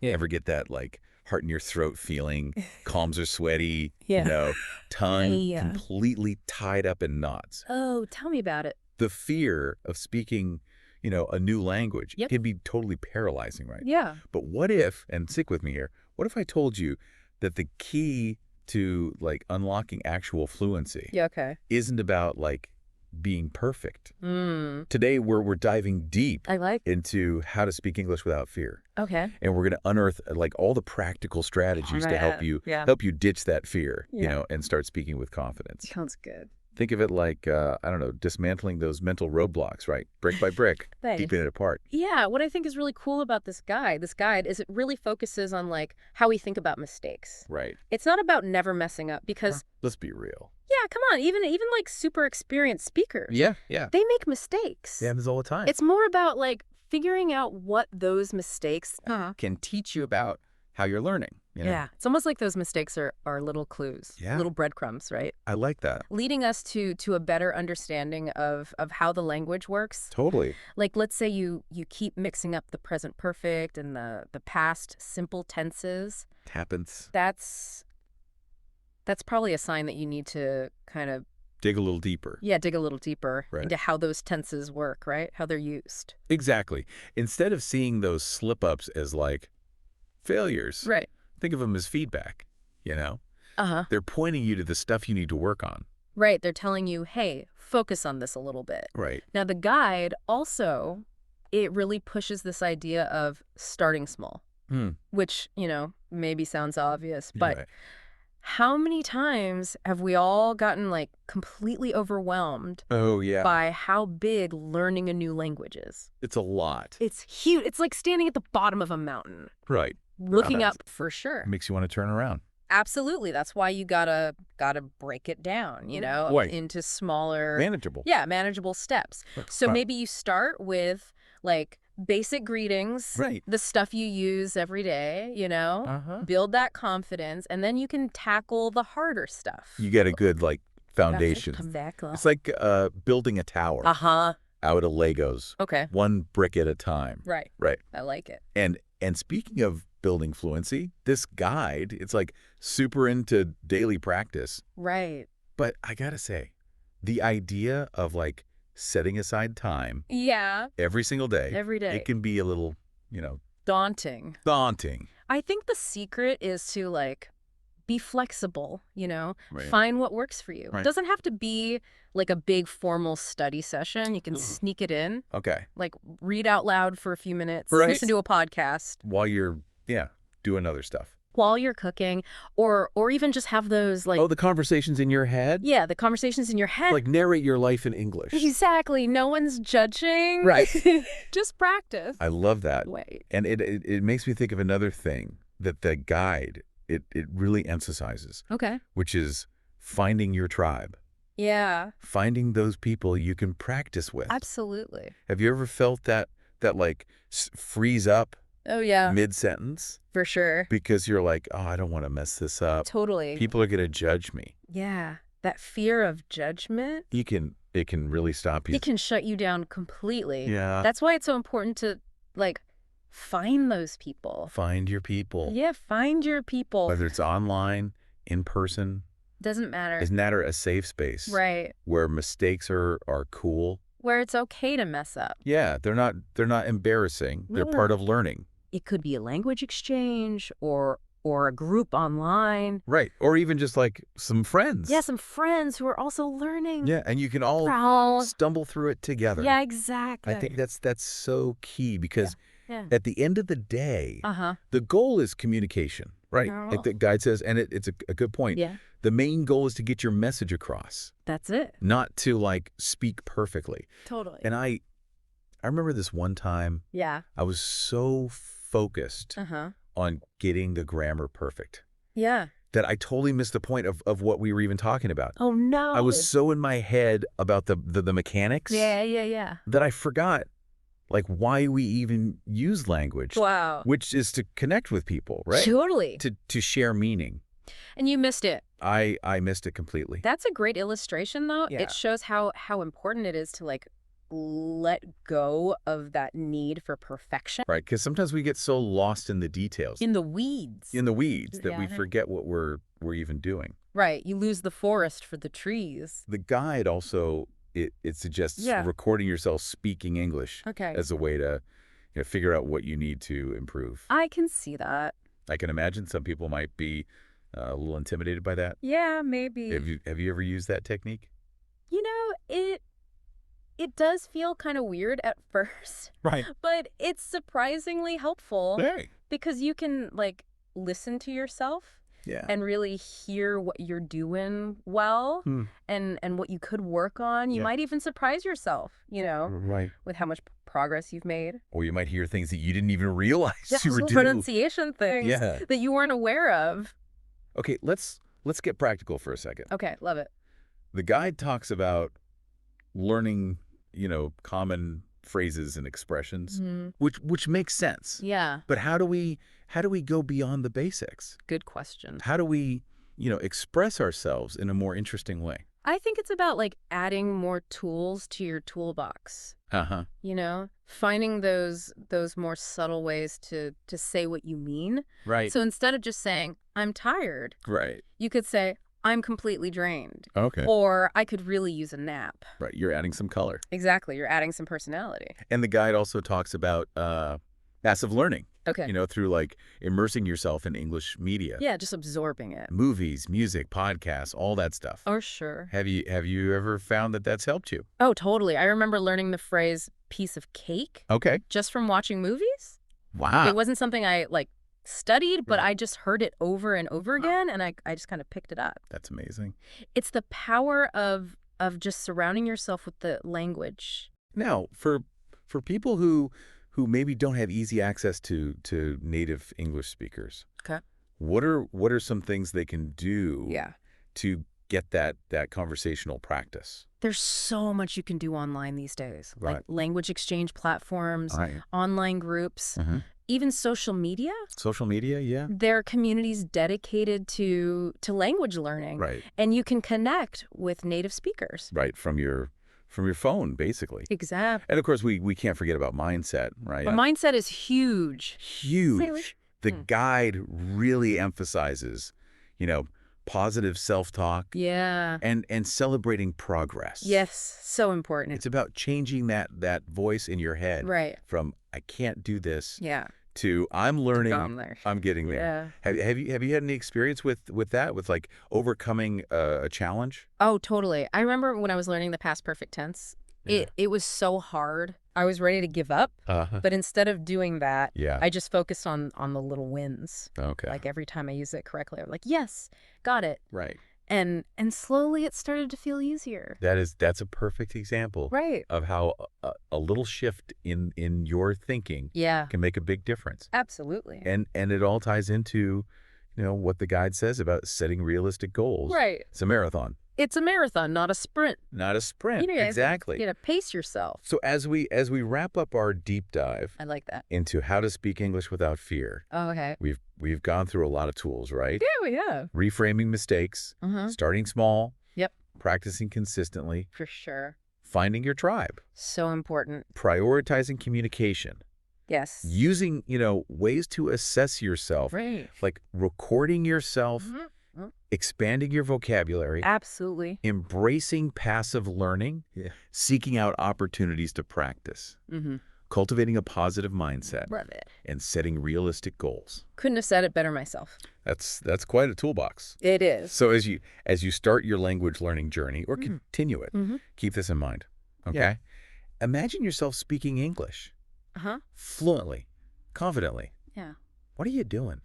Yeah. Ever get that like heart in your throat feeling, palms are sweaty, Yeah. tongue Yeah. completely tied up in knots. Oh, tell me about it. The fear of speaking, a new language Yep. can be totally paralyzing, right? Yeah. But what if, and stick with me here, what if I told you that the key to like unlocking actual fluency Yeah, okay. isn't about like being perfect? Mm. Today we're diving deep I like. into how to speak English without fear. Okay. And we're going to unearth like all the practical strategies to help you ditch that fear, Yeah. and start speaking with confidence. Sounds good. Think of it like, I don't know, dismantling those mental roadblocks, right? Brick by brick, Thanks. keeping it apart. Yeah, what I think is really cool about this guide is it really focuses on like how we think about mistakes. Right. It's not about never messing up because Let's be real. yeah, come on, even like super experienced speakers. Yeah. They make mistakes. It happens all the time. It's more about like figuring out what those mistakes Can teach you about how you're learning. Yeah, it's almost like those mistakes are little clues, Yeah. little breadcrumbs, right? I like that. Leading us to a better understanding of how the language works. Totally. Like, let's say you keep mixing up the present perfect and the past simple tenses. It happens. That's probably a sign that you need to kind of Dig a little deeper. dig a little deeper Right. into how those tenses work, right? How they're used. Exactly. Instead of seeing those slip-ups as like failures, Right. think of them as feedback, Uh-huh. They're pointing you to the stuff you need to work on. Right. They're telling you, hey, focus on this a little bit. Right. Now, the guide also, it really pushes this idea of starting small, which, maybe sounds obvious, but Right. how many times have we all gotten like completely overwhelmed Oh, yeah. by how big learning a new language is? It's a lot. It's huge. It's like standing at the bottom of a mountain, Right. looking Wow, up for sure. It makes you want to turn around. Absolutely. That's why you gotta break it down, Right. into smaller, Manageable. manageable steps. So Right. maybe you start with like basic greetings, Right. the stuff you use every day, build that confidence, and then you can tackle the harder stuff. You get a good like foundation. It's like building a tower Uh-huh. out of Legos, Okay. one brick at a time. Right. Right. I like it. And speaking of building fluency, this guide, it's like super into daily practice. Right. But I gotta say, the idea of like setting aside time Yeah. every single day, Every day. it can be a little, Daunting. daunting. I think the secret is to like be flexible, Right. find what works for you. Right. It doesn't have to be like a big formal study session. You can sneak it in, Okay. like read out loud for a few minutes, Right. listen to a podcast While you're, doing other stuff. while you're cooking, or even just have those like, Oh, the conversations in your head? yeah, the conversations in your head. Like narrate your life in English. Exactly. No one's judging. Right. Just practice. I love that. Wait. And it makes me think of another thing that the guide, it really emphasizes, Okay. which is finding your tribe, Yeah, finding those people you can practice with. absolutely. Have you ever felt that like freeze up Oh, yeah, mid-sentence? for sure. Because you're like, oh, I don't want to mess this up. Totally. People are going to judge me. Yeah. That fear of judgment, It can really stop you. it can shut you down completely. Yeah. That's why it's so important to, like, find those people. Find your people. Yeah, find your people. Whether it's online, in person, Doesn't matter. isn't that a safe space? Right. Where mistakes are cool. Where it's okay to mess up. Yeah, they're not embarrassing. They're No. part of learning. It could be a language exchange or a group online. Right. Or even just like some friends. Yeah, some friends who are also learning. Yeah, and you can all Oh, stumble through it together. yeah, exactly. I think that's so key because Yeah. at the end of the day, Uh-huh. the goal is communication, right? Oh. Like the guide says, and it's a good point. Yeah, The main goal is to get your message across, that's it. not to like speak perfectly. Totally. And I remember this one time Yeah. I was so focused Uh-huh. on getting the grammar perfect Yeah. that I totally missed the point of what we were even talking about. Oh, no. I was so in my head about the mechanics Yeah. that I forgot like why we even use language, Wow. which is to connect with people, right? Totally. To share meaning. And you missed it. I missed it completely. That's a great illustration, though. Yeah. It shows how important it is to, like, let go of that need for perfection. Right, because sometimes we get so lost in the details, In the weeds. in the weeds, that we Yeah. forget what we're even doing. Right. You lose the forest for the trees. The guide also, it suggests Yeah. recording yourself speaking English Okay. as a way to figure out what you need to improve. I can see that. I can imagine some people might be a little intimidated by that. Yeah, maybe. Have you ever used that technique? You know, it does feel kind of weird at first, Right. but it's surprisingly helpful Hey. because you can like listen to yourself Yeah. and really hear what you're doing well and what you could work on. You Yeah. might even surprise yourself, Right. with how much progress you've made. Or you might hear things that you didn't even realize you were Some doing. pronunciation things Yeah. that you weren't aware of. Okay, let's get practical for a second. Okay, love it. The guide talks about learning, common phrases and expressions, which makes sense. Yeah, But how do we go beyond the basics? good question. How do we, express ourselves in a more interesting way? I think it's about like adding more tools to your toolbox. Uh-huh. Finding those more subtle ways to say what you mean. Right. So instead of just saying, I'm tired, Right. you could say, I'm completely drained. Okay. Or I could really use a nap. Right. You're adding some color. Exactly. You're adding some personality. And the guide also talks about passive learning, Okay. through like immersing yourself in English media. Yeah, just absorbing it. Movies, music, podcasts, all that stuff. Oh, sure. Have you ever found that that's helped you? Oh, totally. I remember learning the phrase piece of cake Okay. just from watching movies. Wow. It wasn't something I studied, but Right. I just heard it over and over again, and I just kind of picked it up. That's amazing. It's the power of just surrounding yourself with the language. Now, for people who maybe don't have easy access to native English speakers, Okay. what are some things they can do Yeah. to get that conversational practice? There's so much you can do online these days. Like Right. language exchange platforms, Right. online groups, Uh-huh. even social media. Social media, yeah. There are communities dedicated to language learning. Right. And you can connect with native speakers. Right, from your phone, basically. Exactly. And of course, we can't forget about mindset, right? But mindset is huge. Huge. Really? The guide really emphasizes, positive self-talk Yeah. and celebrating progress. Yes. So important. It's about changing that voice in your head Right. from I can't do this Yeah. to I'm learning, Gone there. I'm getting there. Have you had any experience with that, with like overcoming a challenge? Oh, totally. I remember when I was learning the past perfect tense, Yeah. it was so hard. I was ready to give up, but instead of doing that, Yeah. I just focused on the little wins. Okay. Like every time I use it correctly, I'm like, yes, got it. Right. And slowly it started to feel easier. That's a perfect example Right. of how a little shift in your thinking Yeah, can make a big difference. absolutely. And it all ties into, what the guide says about setting realistic goals. Right. It's a marathon, It's a marathon, not a sprint. not a sprint. Exactly. You gotta pace yourself. So as we wrap up our deep dive I like that. into how to speak English without fear, Oh, okay. we've gone through a lot of tools, right? Yeah, we have. Reframing mistakes, starting small, Yep, practicing consistently, for sure. finding your tribe, So important. prioritizing communication, Yes. using, ways to assess yourself, Right. like recording yourself, Mhm. Mhm. expanding your vocabulary, Absolutely. embracing passive learning, seeking out opportunities to practice, Mm-hmm. cultivating a positive mindset, Love it. and setting realistic goals. Couldn't have said it better myself. That's quite a toolbox. It is. So as you start your language learning journey or continue it, Mhm. keep this in mind. Okay? Yeah. Imagine yourself speaking English Uh-huh. fluently, confidently. Yeah. What are you doing?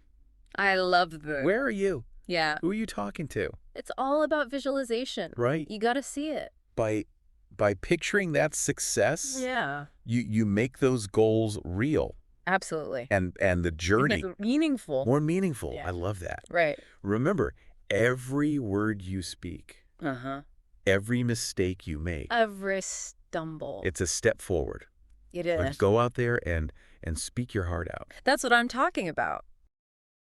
I love the... Where are you? Yeah. Who are you talking to? It's all about visualization. Right? You got to see it. By picturing that success, Yeah. you make those goals real Absolutely. and the journey It's meaningful. more meaningful. Yeah. I love that. Right. Remember, every word you speak, Uh-huh. every mistake you make, Every stumble. it's a step forward. It Like, is. go out there and speak your heart out. That's what I'm talking about.